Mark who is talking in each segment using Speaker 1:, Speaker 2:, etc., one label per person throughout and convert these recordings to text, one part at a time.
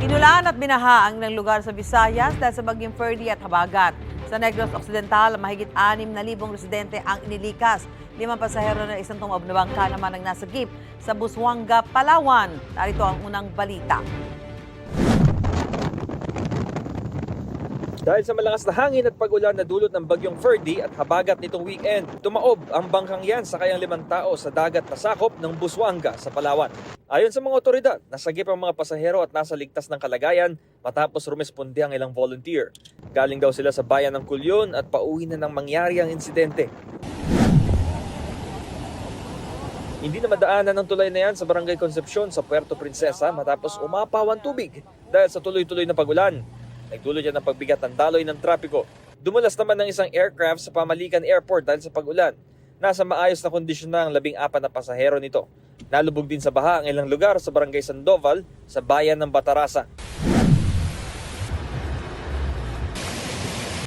Speaker 1: Inulan at binaha ang ilang lugar sa Visayas dahil sa bagyong Ferdy at Habagat. Sa Negros Occidental, mahigit 6,000 residente ang inilikas. 5 pasahero na isang tumaob na bangka naman ang nasagip sa Busuanga, Palawan. Narito ang unang balita.
Speaker 2: Dahil sa malakas na hangin at pag-ulan na dulot ng bagyong Ferdy at Habagat nitong weekend, tumaob ang bangkang yan sa kayang 5 tao sa dagat na sakop ng Busuanga sa Palawan. Ayon sa mga otoridad, nasagip ang mga pasahero at nasa ligtas ng kalagayan matapos rumesponde ang ilang volunteer. Galing daw sila sa bayan ng Culyon at pauwi na nang mangyari ang insidente. Hindi na madaanan ng tulay na yan sa Barangay Concepcion sa Puerto Princesa matapos umapaw ang tubig dahil sa tuloy-tuloy na pag-ulan. Nagdulot yan ng pagbigat ng daloy ng trapiko. Dumulas naman ng isang aircraft sa Pamalican Airport dahil sa pag-ulan. Nasa maayos na kondisyon na ang 14 na pasahero nito. Nalubog din sa baha ang ilang lugar sa Barangay Sandoval sa bayan ng Batarasa.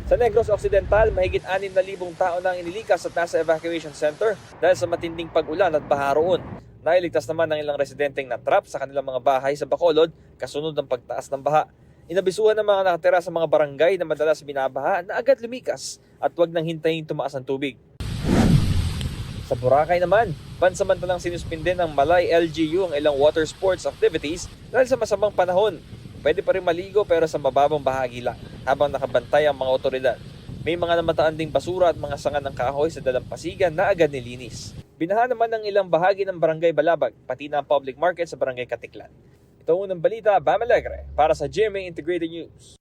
Speaker 2: Sa Negros Occidental, mahigit 6,000 tao na ang inilikas at nasa evacuation center dahil sa matinding pag-ulan at baha roon. Nailigtas naman ng ilang residenteng natrap sa kanilang mga bahay sa Bacolod kasunod ng pagtaas ng baha. Inabisuhan ng mga nakatira sa mga barangay na madalas binabaha na agad lumikas at huwag nang hintayin tumaas ang tubig. Sa Boracay naman, pansamantalang sinuspinde ng Malay LGU ang ilang water sports activities dahil sa masamang panahon. Pwede pa rin maligo pero sa mababang bahagi lang habang nakabantay ang mga otoridad. May mga namataan ding basura at mga sanga ng kahoy sa dalampasigan na agad nilinis. Binaha naman ng ilang bahagi ng Barangay Balabag, pati na ang public market sa Barangay Katiklan. Ito unang balita, Bam Alegre, para sa GMA Integrated News.